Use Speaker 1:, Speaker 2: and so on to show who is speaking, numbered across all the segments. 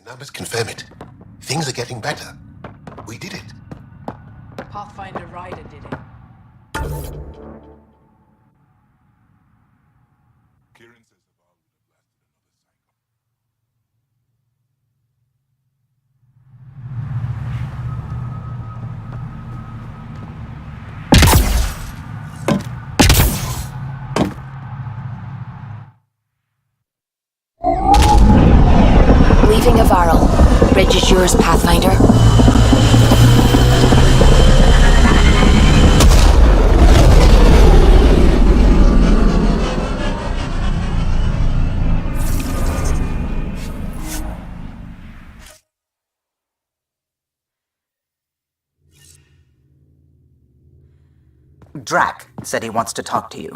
Speaker 1: The numbers confirm it. Things are getting better. We did it.
Speaker 2: Pathfinder Ryder did it.
Speaker 3: Leaving Avaril. Bridge is yours, Pathfinder.
Speaker 4: Drack said he wants to talk to you.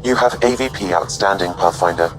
Speaker 5: You have AVP outstanding, Pathfinder.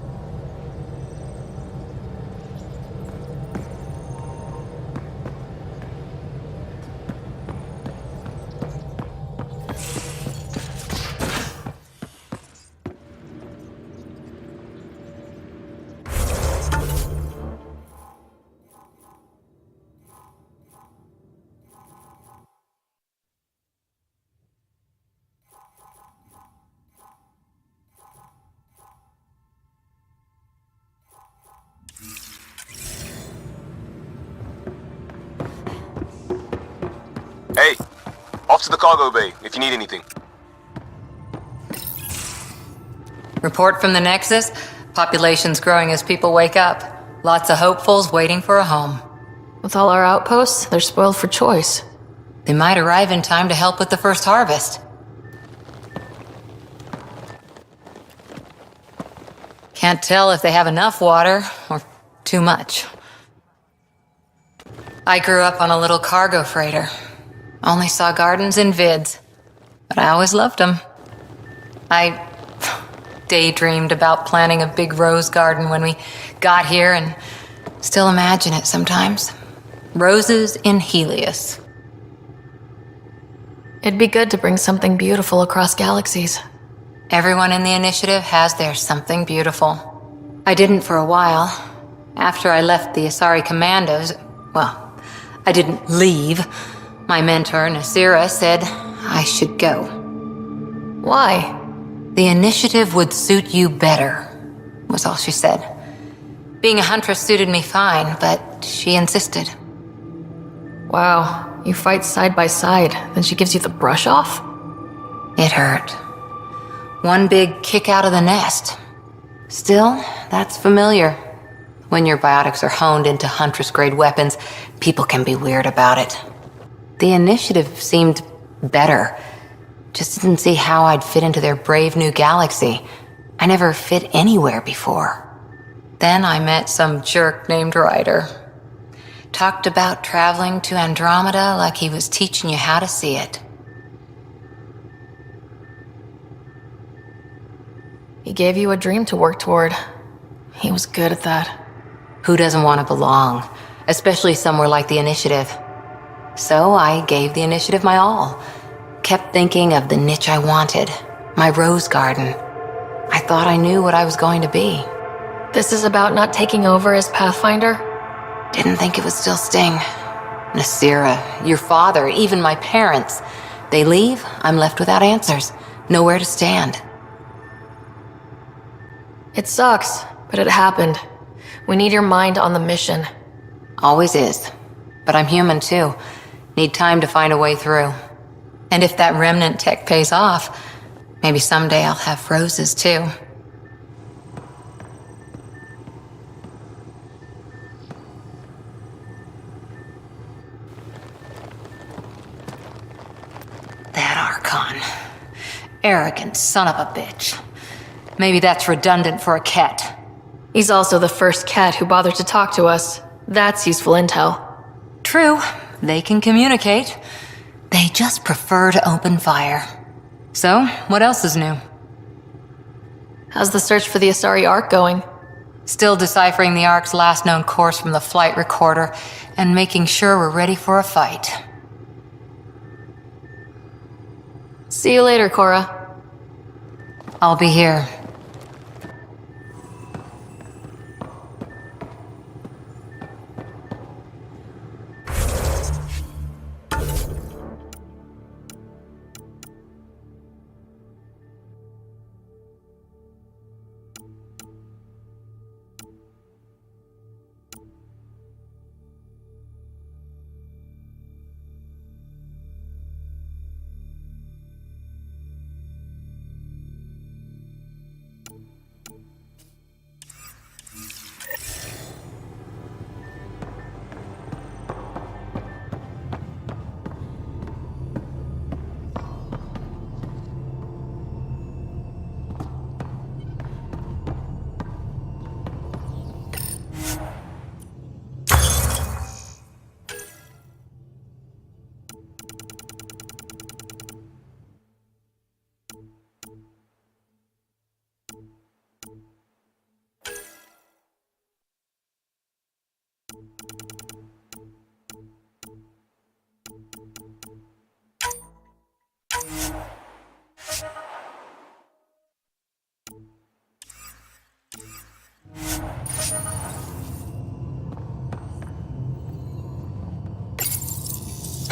Speaker 6: Hey, off to the cargo bay if you need anything.
Speaker 7: Report from the Nexus. Population's growing as people wake up. Lots of hopefuls waiting for a home.
Speaker 8: With all our outposts, they're spoiled for choice.
Speaker 7: They might arrive in time to help with the first harvest. Can't tell if they have enough water or too much. I grew up on a little cargo freighter. Only saw gardens in vids, but I always loved them. I daydreamed about planting a big rose garden when we got here and still imagine it sometimes. Roses in Helios.
Speaker 8: It'd be good to bring something beautiful across galaxies.
Speaker 7: Everyone in the initiative has their something beautiful. I didn't for a while. After I left the Asari Commandos, well, I didn't leave. My mentor, Nasira, said I should go.
Speaker 8: Why?
Speaker 7: The initiative would suit you better, was all she said. Being a huntress suited me fine, but she insisted.
Speaker 8: Wow, you fight side by side, then she gives you the brush off?
Speaker 7: It hurt. One big kick out of the nest. Still, that's familiar. When your biotics are honed into huntress-grade weapons, people can be weird about it. The initiative seemed better. Just didn't see how I'd fit into their brave new galaxy. I never fit anywhere before. Then I met some jerk named Ryder. Talked about traveling to Andromeda like he was teaching you how to see it.
Speaker 8: He gave you a dream to work toward. He was good at that.
Speaker 7: Who doesn't want to belong, especially somewhere like the Initiative? So I gave the Initiative my all. Kept thinking of the niche I wanted, my rose garden. I thought I knew what I was going to be.
Speaker 8: This is about not taking over as Pathfinder?
Speaker 7: Didn't think it would still sting. Nasira, your father, even my parents. They leave, I'm left without answers. Nowhere to stand.
Speaker 8: It sucks, but it happened. We need your mind on the mission.
Speaker 7: Always is. But I'm human too. Need time to find a way through. And if that remnant tech pays off, maybe someday I'll have roses too. That Archon. Arrogant son of a bitch. Maybe that's redundant for a cat.
Speaker 8: He's also the first cat who bothered to talk to us. That's useful intel.
Speaker 7: True, they can communicate. They just prefer to open fire. So, what else is new?
Speaker 8: How's the search for the Asari Ark going?
Speaker 7: Still deciphering the Ark's last known course from the flight recorder and making sure we're ready for a fight.
Speaker 8: See you later, Cora.
Speaker 7: I'll be here.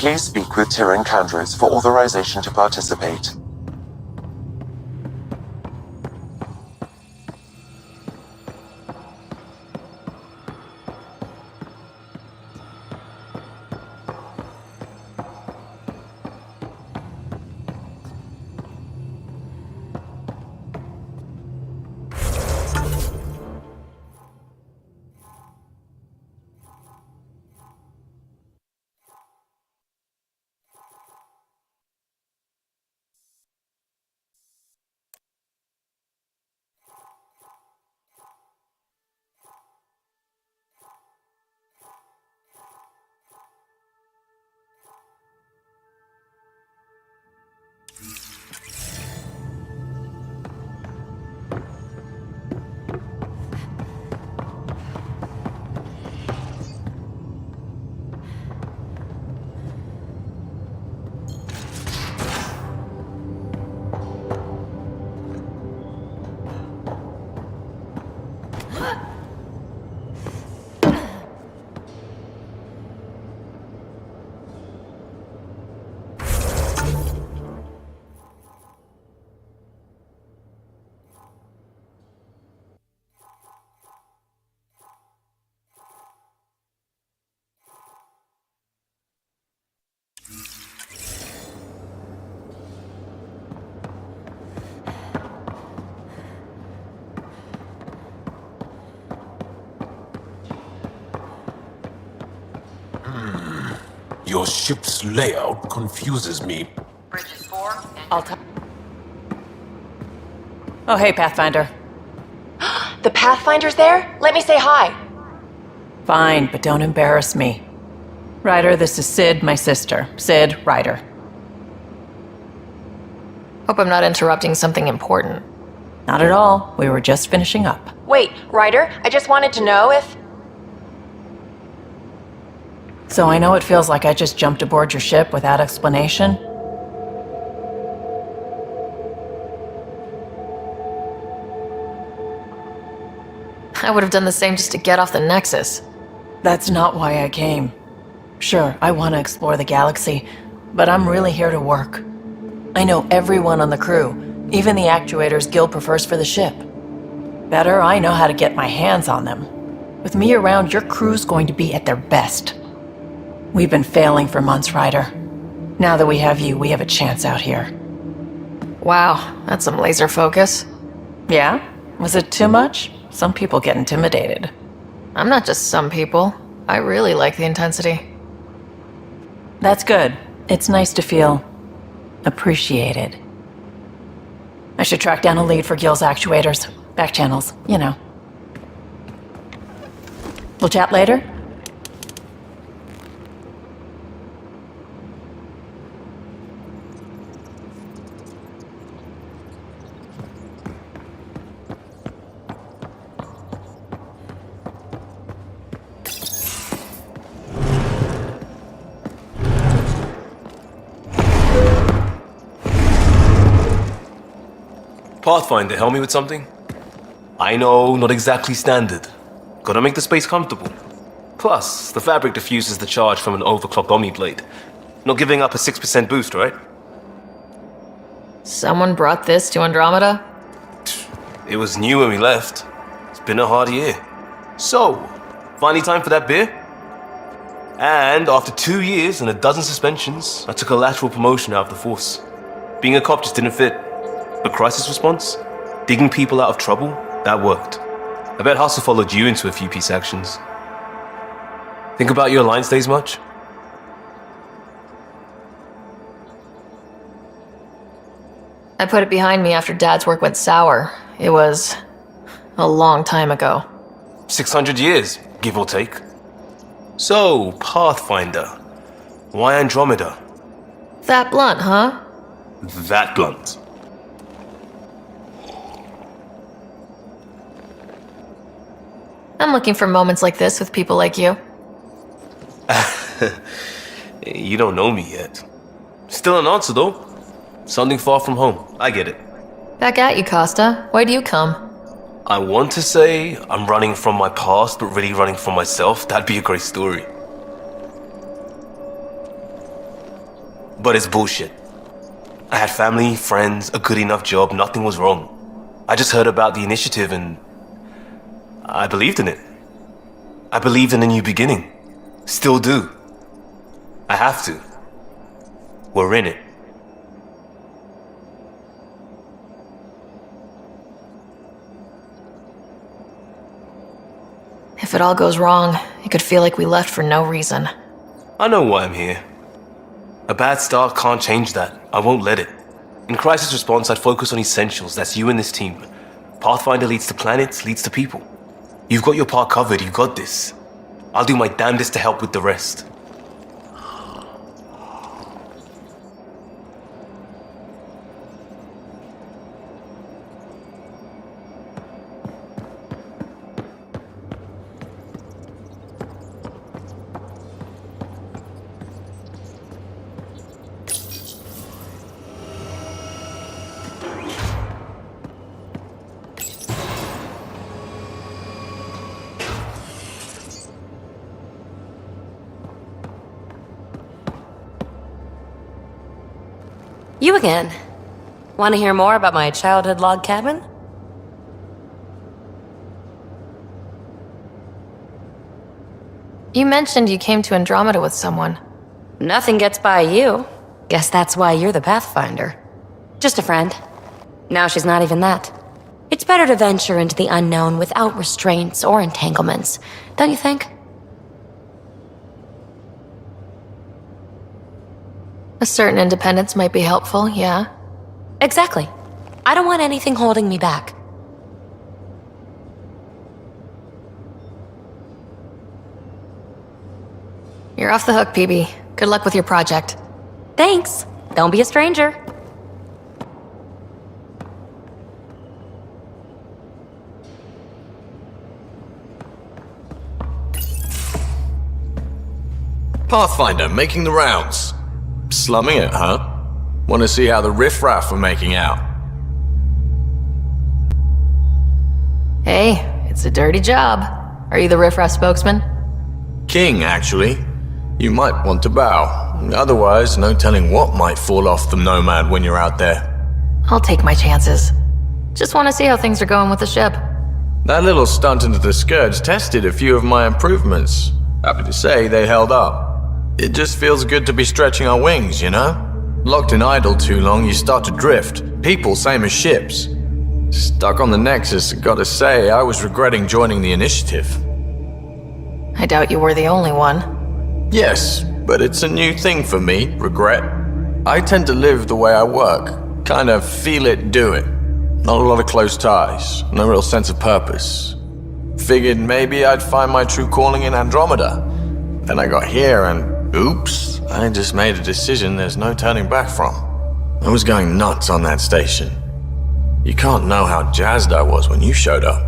Speaker 5: Please speak with Tyrion Candros for authorization to participate.
Speaker 9: Your ship's layout confuses me.
Speaker 2: Bridges 4 and...
Speaker 10: Oh, hey, Pathfinder.
Speaker 11: The Pathfinder's there? Let me say hi.
Speaker 10: Fine, but don't embarrass me. Ryder, this is Sid, my sister. Sid, Ryder.
Speaker 8: Hope I'm not interrupting something important.
Speaker 10: Not at all. We were just finishing up.
Speaker 11: Wait, Ryder, I just wanted to know if...
Speaker 10: So I know it feels like I just jumped aboard your ship without explanation.
Speaker 8: I would have done the same just to get off the Nexus.
Speaker 10: That's not why I came. Sure, I want to explore the galaxy, but I'm really here to work. I know everyone on the crew, even the actuators Gil prefers for the ship. Better, I know how to get my hands on them. With me around, your crew's going to be at their best. We've been failing for months, Ryder. Now that we have you, we have a chance out here.
Speaker 8: Wow, that's some laser focus.
Speaker 10: Yeah? Was it too much? Some people get intimidated.
Speaker 8: I'm not just some people. I really like the intensity.
Speaker 10: That's good. It's nice to feel appreciated. I should track down a lead for Gil's actuators. Back channels, you know. We'll chat later?
Speaker 6: Pathfinder, help me with something? I know, not exactly standard. Gotta make the space comfortable. Plus, the fabric diffuses the charge from an overclocked Omniblade. Not giving up a 6% boost, right?
Speaker 8: Someone brought this to Andromeda?
Speaker 6: It was new when we left. It's been a hard year. So, finally time for that beer? And after 2 years and a dozen suspensions, I took a lateral promotion out of the force. Being a cop just didn't fit. But crisis response? Digging people out of trouble? That worked. I bet Hustle followed you into a few peace actions. Think about your Alliance days much?
Speaker 8: I put it behind me after Dad's work went sour. It was a long time ago.
Speaker 6: 600 years, give or take. So, Pathfinder. Why Andromeda?
Speaker 8: That blunt, huh?
Speaker 6: That blunt.
Speaker 8: I'm looking for moments like this with people like you.
Speaker 6: You don't know me yet. Still an answer, though. Something far from home. I get it.
Speaker 8: Back at you, Costa. Why do you come?
Speaker 6: I want to say I'm running from my past, but really running from myself. That'd be a great story. But it's bullshit. I had family, friends, a good enough job, nothing was wrong. I just heard about the initiative and I believed in it. I believed in a new beginning. Still do. I have to. We're in it.
Speaker 8: If it all goes wrong, it could feel like we left for no reason.
Speaker 6: I know why I'm here. A bad start can't change that. I won't let it. In crisis response, I'd focus on essentials. That's you and this team. Pathfinder leads to planets, leads to people. You've got your part covered, you got this. I'll do my damnedest to help with the rest.
Speaker 3: You again. Want to hear more about my childhood log cabin?
Speaker 8: You mentioned you came to Andromeda with someone.
Speaker 3: Nothing gets by you. Guess that's why you're the Pathfinder. Just a friend. Now she's not even that. It's better to venture into the unknown without restraints or entanglements, don't you think?
Speaker 8: A certain independence might be helpful, yeah.
Speaker 3: Exactly. I don't want anything holding me back.
Speaker 8: You're off the hook, PB. Good luck with your project.
Speaker 3: Thanks. Don't be a stranger.
Speaker 12: Pathfinder, making the rounds. Slumming it, huh? Want to see how the riffraff are making out?
Speaker 8: Hey, it's a dirty job. Are you the riffraff spokesman?
Speaker 12: King, actually. You might want to bow. Otherwise, no telling what might fall off the Nomad when you're out there.
Speaker 8: I'll take my chances. Just want to see how things are going with the ship.
Speaker 12: That little stunt into the Scourge tested a few of my improvements. Happy to say they held up. It just feels good to be stretching our wings, you know? Locked in idle too long, you start to drift. People, same as ships. Stuck on the Nexus, gotta say, I was regretting joining the Initiative.
Speaker 8: I doubt you were the only one.
Speaker 12: Yes, but it's a new thing for me, regret. I tend to live the way I work. Kind of feel it, do it. Not a lot of close ties, no real sense of purpose. Figured maybe I'd find my true calling in Andromeda. Then I got here and, oops, I just made a decision there's no turning back from. I was going nuts on that station. You can't know how jazzed I was when you showed up.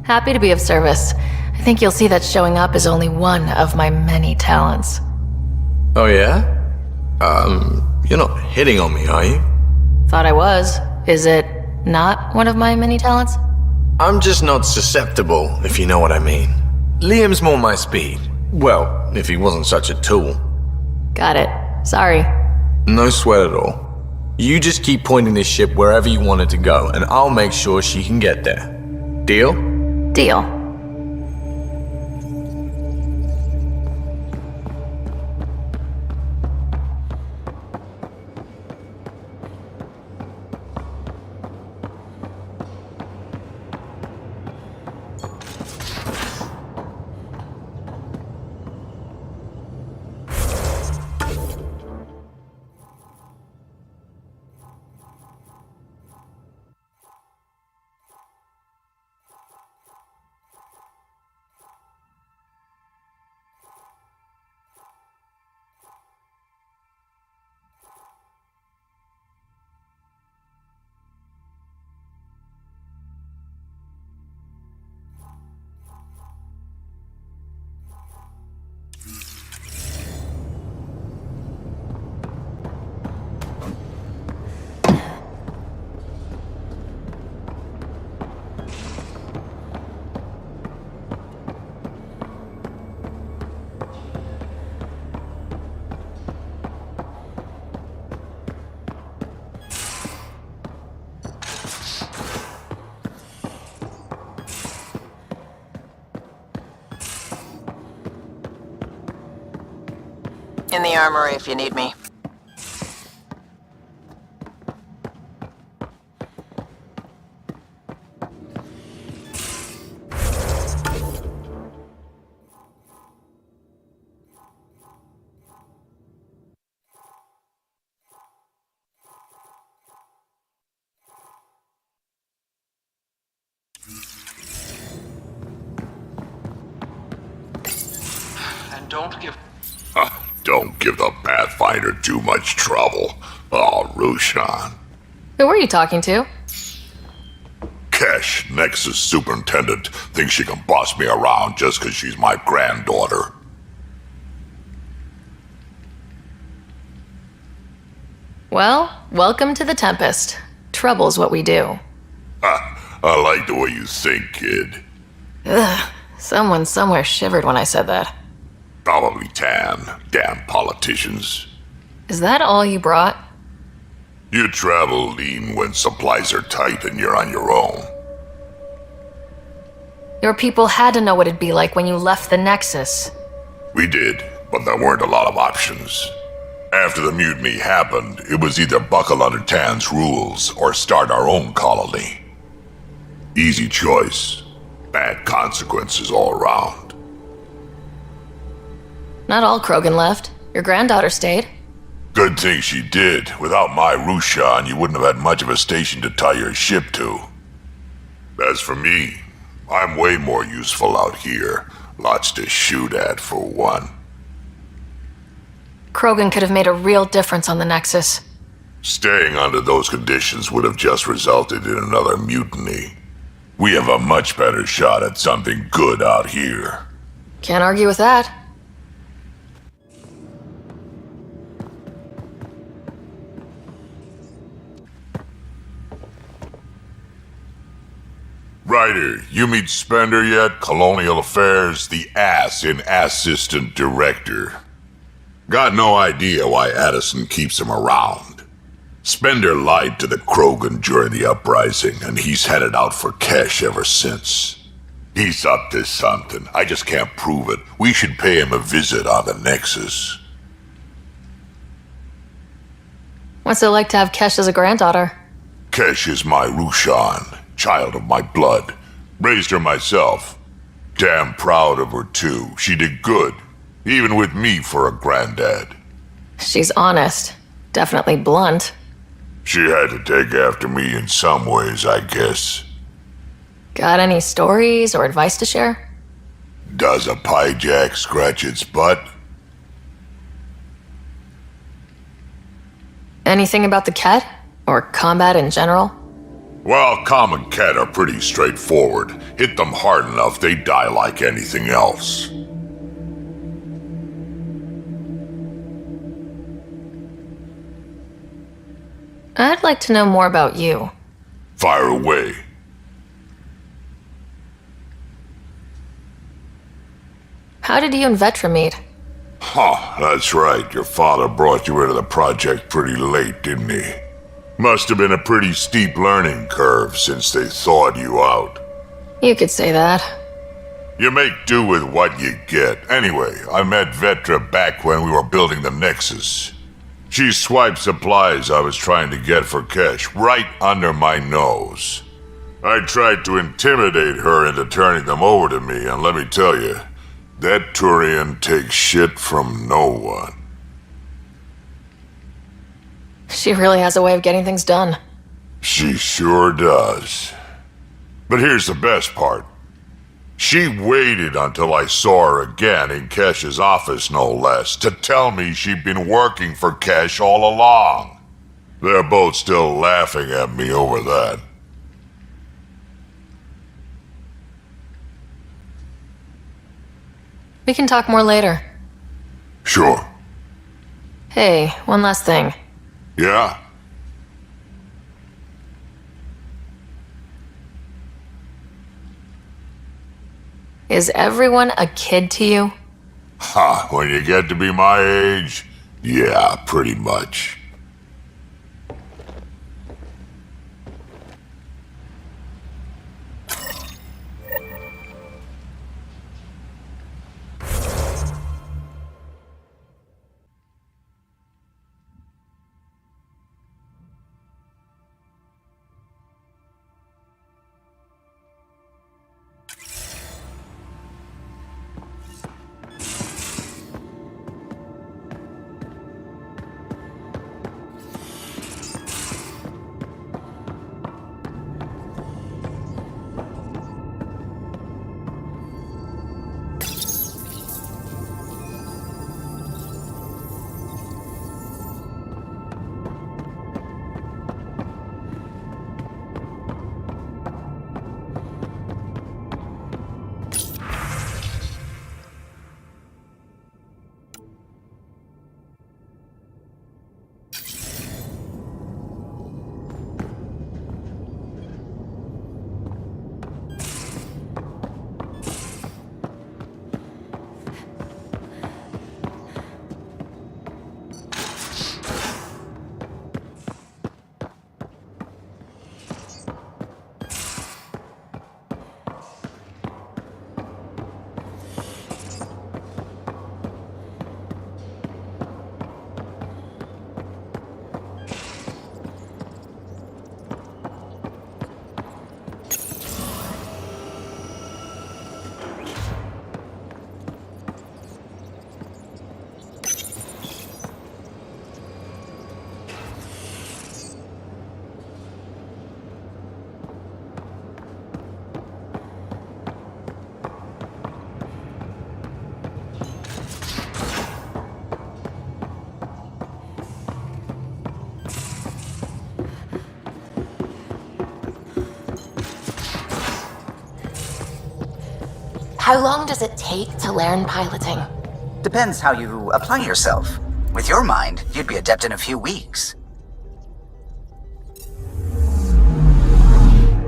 Speaker 8: Happy to be of service. I think you'll see that showing up is only one of my many talents.
Speaker 12: Oh yeah? You're not hitting on me, are you?
Speaker 8: Thought I was. Is it not one of my many talents?
Speaker 12: I'm just not susceptible, if you know what I mean. Liam's more my speed. Well, if he wasn't such a tool.
Speaker 8: Got it. Sorry.
Speaker 12: No sweat at all. You just keep pointing this ship wherever you want it to go, and I'll make sure she can get there. Deal?
Speaker 8: Deal.
Speaker 4: In the armory if you need me.
Speaker 5: And don't give...
Speaker 9: Don't give the Pathfinder too much trouble. Oh, Rushan.
Speaker 8: Who were you talking to?
Speaker 9: Kesh, Nexus Superintendent, thinks she can boss me around just because she's my granddaughter.
Speaker 8: Well, welcome to the Tempest. Trouble's what we do.
Speaker 9: I like the way you think, kid.
Speaker 8: Ugh, someone somewhere shivered when I said that.
Speaker 9: Probably Tan. Damn politicians.
Speaker 8: Is that all you brought?
Speaker 9: You travel lean when supplies are tight and you're on your own.
Speaker 8: Your people had to know what it'd be like when you left the Nexus.
Speaker 9: We did, but there weren't a lot of options. After the mutiny happened, it was either buckle under Tan's rules or start our own colony. Easy choice. Bad consequences all around.
Speaker 8: Not all Krogan left. Your granddaughter stayed.
Speaker 9: Good thing she did. Without my Rushan, you wouldn't have had much of a station to tie your ship to. As for me, I'm way more useful out here. Lots to shoot at, for one.
Speaker 8: Krogan could have made a real difference on the Nexus.
Speaker 9: Staying under those conditions would have just resulted in another mutiny. We have a much better shot at something good out here.
Speaker 8: Can't argue with that.
Speaker 9: Ryder, you meet Spender yet? Colonial Affairs, the ass in Assistant Director. Got no idea why Addison keeps him around. Spender lied to the Krogan during the uprising, and he's headed out for cash ever since. He's up to something. I just can't prove it. We should pay him a visit on the Nexus.
Speaker 8: What's it like to have Kesh as a granddaughter?
Speaker 9: Kesh is my Rushan, child of my blood. Raised her myself. Damn proud of her too. She did good, even with me for a granddad.
Speaker 8: She's honest. Definitely blunt.
Speaker 9: She had to take after me in some ways, I guess.
Speaker 8: Got any stories or advice to share?
Speaker 9: Does a pie jack scratch its butt?
Speaker 8: Anything about the Ket? Or combat in general?
Speaker 9: Well, common Ket are pretty straightforward. Hit them hard enough, they die like anything else.
Speaker 8: I'd like to know more about you.
Speaker 9: Fire away.
Speaker 8: How did you and Vetra meet?
Speaker 9: Huh, that's right. Your father brought you into the project pretty late, didn't he? Must have been a pretty steep learning curve since they thawed you out.
Speaker 8: You could say that.
Speaker 9: You make do with what you get. Anyway, I met Vetra back when we were building the Nexus. She swiped supplies I was trying to get for Kesh right under my nose. I tried to intimidate her into turning them over to me, and let me tell you, that Turian takes shit from no one.
Speaker 8: She really has a way of getting things done.
Speaker 9: She sure does. But here's the best part. She waited until I saw her again in Kesh's office, no less, to tell me she'd been working for Kesh all along. They're both still laughing at me over that.
Speaker 8: We can talk more later.
Speaker 9: Sure.
Speaker 8: Hey, one last thing.
Speaker 9: Yeah?
Speaker 8: Is everyone a kid to you?
Speaker 9: Ha, when you get to be my age, yeah, pretty much.
Speaker 11: How long does it take to learn piloting?
Speaker 13: Depends how you apply yourself. With your mind, you'd be adept in a few weeks.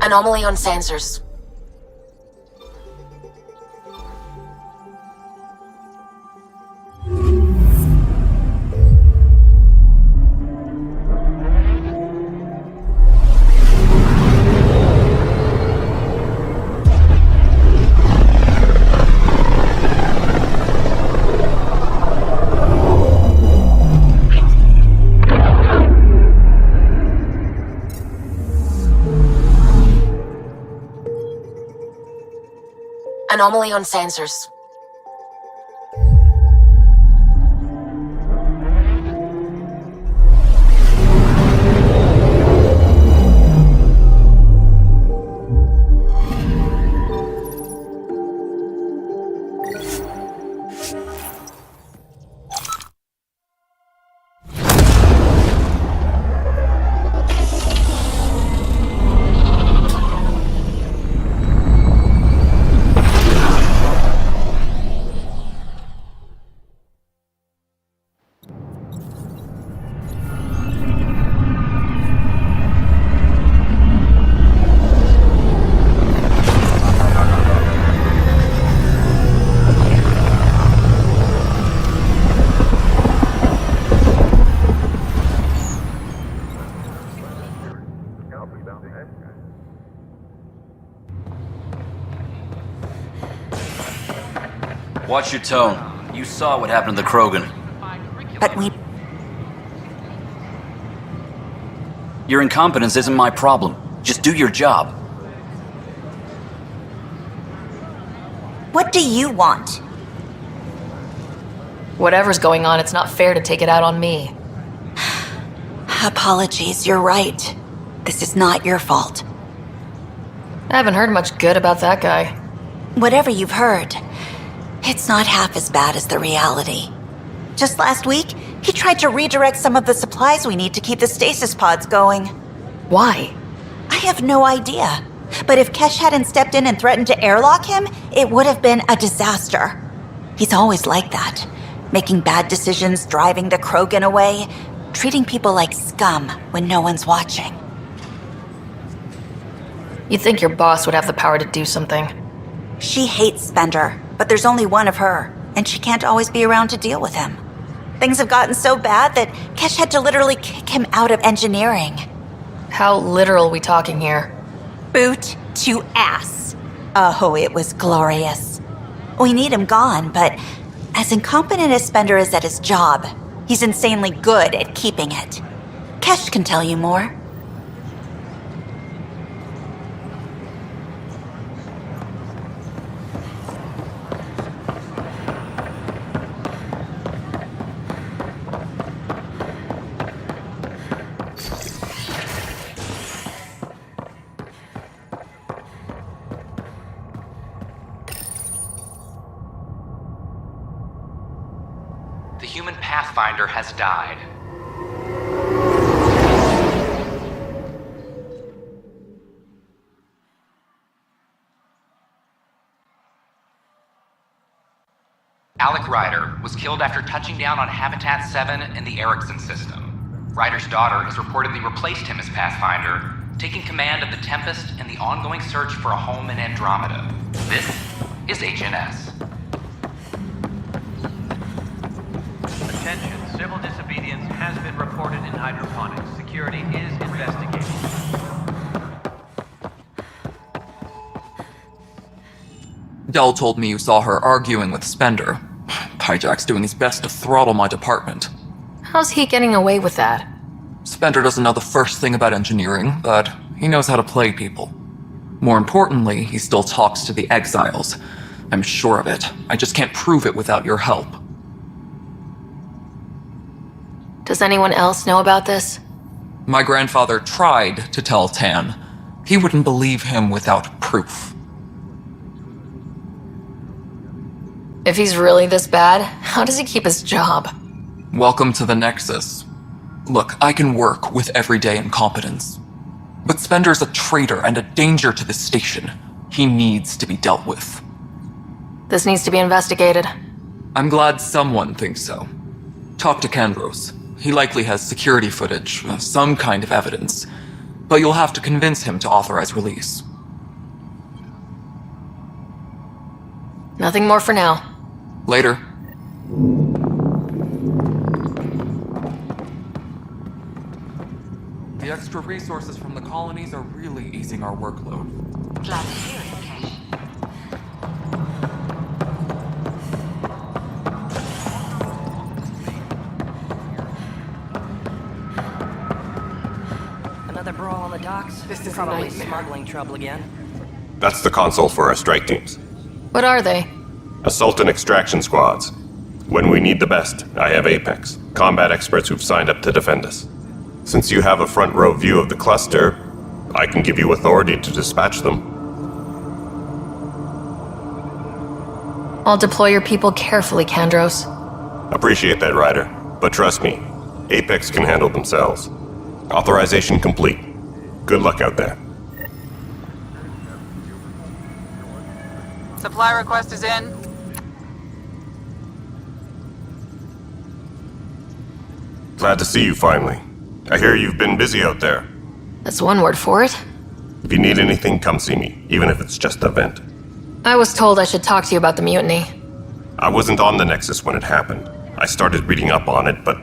Speaker 11: Anomaly on sensors. anomaly on sensors.
Speaker 14: Watch your tone. You saw what happened to the Krogan.
Speaker 13: But we...
Speaker 14: Your incompetence isn't my problem. Just do your job.
Speaker 13: What do you want?
Speaker 8: Whatever's going on, it's not fair to take it out on me.
Speaker 13: Apologies, you're right. This is not your fault.
Speaker 8: I haven't heard much good about that guy.
Speaker 13: Whatever you've heard, it's not half as bad as the reality. Just last week, he tried to redirect some of the supplies we need to keep the stasis pods going.
Speaker 8: Why?
Speaker 13: I have no idea. But if Kesh hadn't stepped in and threatened to airlock him, it would have been a disaster. He's always like that, making bad decisions, driving the Krogan away, treating people like scum when no one's watching.
Speaker 8: You'd think your boss would have the power to do something.
Speaker 13: She hates Spender, but there's only one of her, and she can't always be around to deal with him. Things have gotten so bad that Kesh had to literally kick him out of engineering.
Speaker 8: How literal are we talking here?
Speaker 13: Boot to ass. Oh, it was glorious. We need him gone, but as incompetent as Spender is at his job, he's insanely good at keeping it. Kesh can tell you more.
Speaker 15: The human Pathfinder has died. Alec Ryder was killed after touching down on Habitat 7 in the Erickson system. Ryder's daughter has reportedly replaced him as Pathfinder, taking command of the Tempest and the ongoing search for a home in Andromeda. This is HNS.
Speaker 16: Attention, civil disobedience has been reported in hydroponics. Security is investigating.
Speaker 17: Dell told me you saw her arguing with Spender. Pyjack's doing his best to throttle my department.
Speaker 8: How's he getting away with that?
Speaker 17: Spender doesn't know the first thing about engineering, but he knows how to play people. More importantly, he still talks to the exiles. I'm sure of it. I just can't prove it without your help.
Speaker 8: Does anyone else know about this?
Speaker 17: My grandfather tried to tell Tan. He wouldn't believe him without proof.
Speaker 8: If he's really this bad, how does he keep his job?
Speaker 17: Welcome to the Nexus. Look, I can work with everyday incompetence. But Spender's a traitor and a danger to the station. He needs to be dealt with.
Speaker 8: This needs to be investigated.
Speaker 17: I'm glad someone thinks so. Talk to Kandros. He likely has security footage, some kind of evidence. But you'll have to convince him to authorize release.
Speaker 8: Nothing more for now.
Speaker 17: Later. The extra resources from the colonies are really easing our workload.
Speaker 11: Glad to hear it, Kesh.
Speaker 10: Another brawl on the docks? This is probably smuggling trouble again.
Speaker 18: That's the console for our strike teams.
Speaker 8: What are they?
Speaker 18: Assault and extraction squads. When we need the best, I have Apex, combat experts who've signed up to defend us. Since you have a front row view of the cluster, I can give you authority to dispatch them.
Speaker 8: I'll deploy your people carefully, Kandros.
Speaker 18: Appreciate that, Ryder. But trust me, Apex can handle themselves. Authorization complete. Good luck out there.
Speaker 4: Supply request is in.
Speaker 18: Glad to see you finally. I hear you've been busy out there.
Speaker 8: That's one word for it.
Speaker 18: If you need anything, come see me, even if it's just a vent.
Speaker 8: I was told I should talk to you about the mutiny.
Speaker 18: I wasn't on the Nexus when it happened. I started reading up on it, but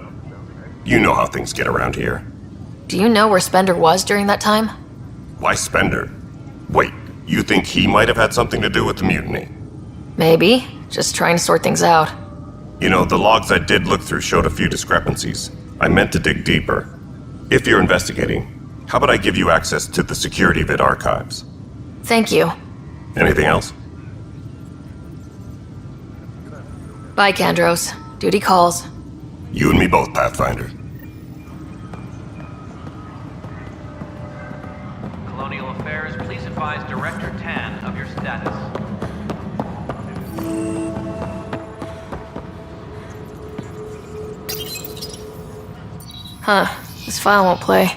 Speaker 18: you know how things get around here.
Speaker 8: Do you know where Spender was during that time?
Speaker 18: Why Spender? Wait, you think he might have had something to do with the mutiny?
Speaker 8: Maybe. Just trying to sort things out.
Speaker 18: You know, the logs I did look through showed a few discrepancies. I meant to dig deeper. If you're investigating, how about I give you access to the security vid archives?
Speaker 8: Thank you.
Speaker 18: Anything else?
Speaker 8: Bye, Kandros. Duty calls.
Speaker 18: You and me both, Pathfinder.
Speaker 16: Colonial Affairs, please advise Director Tan of your status.
Speaker 8: Huh. This file won't play.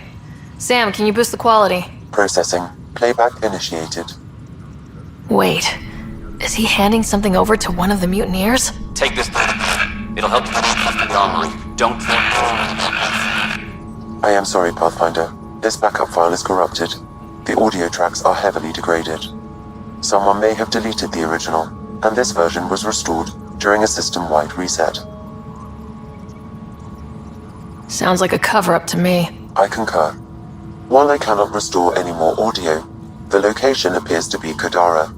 Speaker 8: Sam, can you boost the quality?
Speaker 5: Processing. Playback initiated.
Speaker 8: Wait. Is he handing something over to one of the mutineers?
Speaker 14: Take this. It'll help you off the armory. Don't
Speaker 5: I am sorry, Pathfinder. This backup file is corrupted. The audio tracks are heavily degraded. Someone may have deleted the original, and this version was restored during a system-wide reset.
Speaker 8: Sounds like a cover-up to me.
Speaker 5: I concur. While I cannot restore any more audio, the location appears to be Kadara.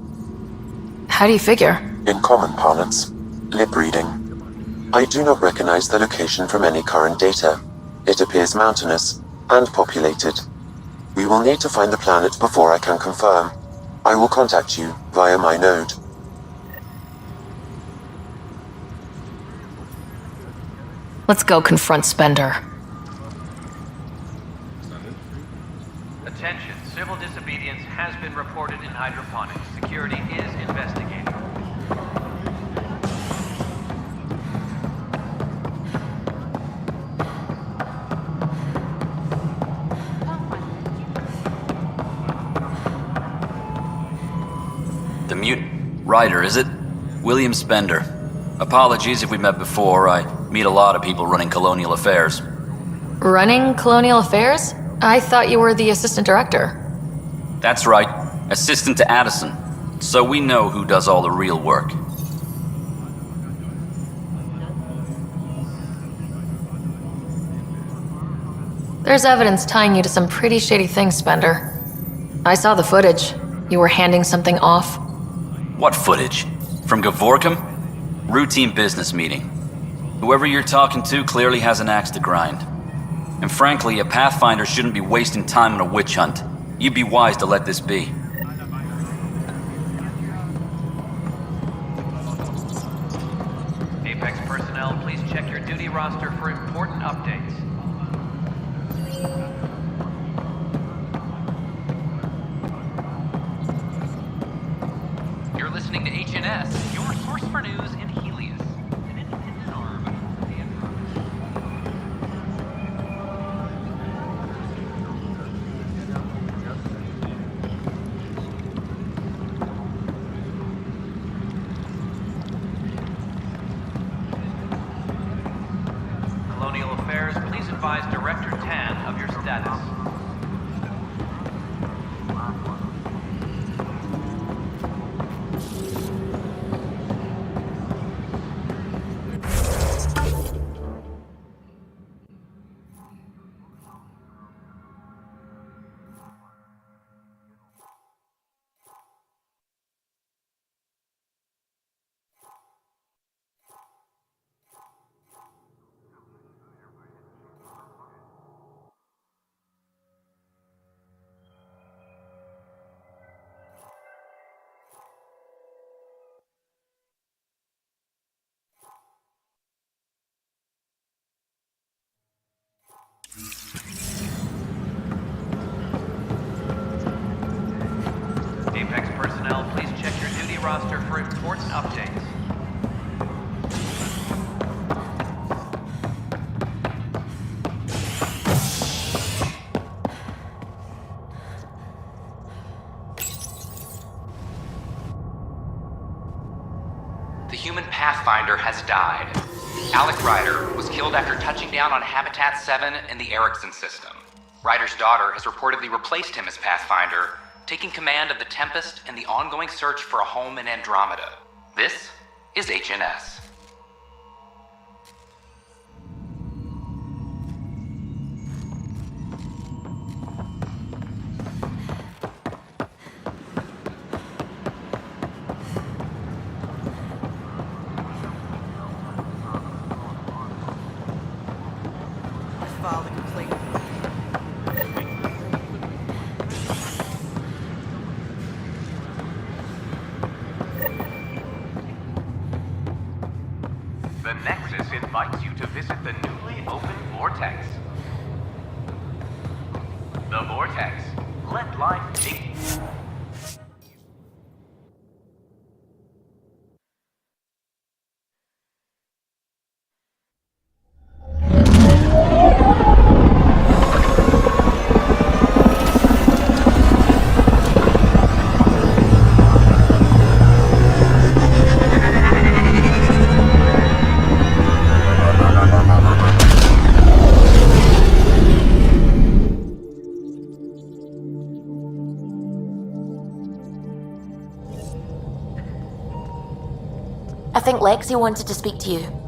Speaker 8: How do you figure?
Speaker 5: In common parlance, lip reading. I do not recognize the location from any current data. It appears mountainous and populated. We will need to find the planet before I can confirm. I will contact you via my node.
Speaker 8: Let's go confront Spender.
Speaker 16: Attention, civil disobedience has been reported in hydroponics. Security is investigating.
Speaker 14: The mute Ryder, is it? William Spender. Apologies if we met before. I meet a lot of people running Colonial Affairs.
Speaker 8: Running Colonial Affairs? I thought you were the assistant director.
Speaker 14: That's right. Assistant to Addison. So we know who does all the real work.
Speaker 8: There's evidence tying you to some pretty shady things, Spender. I saw the footage. You were handing something off.
Speaker 14: What footage? From Gavorkum? Routine business meeting. Whoever you're talking to clearly has an axe to grind. And frankly, a Pathfinder shouldn't be wasting time on a witch hunt. You'd be wise to let this be.
Speaker 16: Apex personnel, please check your duty roster for important updates. You're listening to HNS, your source for news in Helios, an independent arm of the Colonial Affairs, please advise Director Tan of your status. Apex personnel, please check your duty roster for important updates.
Speaker 15: The human Pathfinder has died. Alec Ryder was killed after touching down on Habitat 7 in the Erickson system. Ryder's daughter has reportedly replaced him as Pathfinder, taking command of the Tempest and the ongoing search for a home in Andromeda. This is HNS.
Speaker 2: File complete.
Speaker 16: The Nexus invites you to visit the newly opened Vortex. The Vortex. Let life take you.
Speaker 3: I think Lexi wanted to speak to you.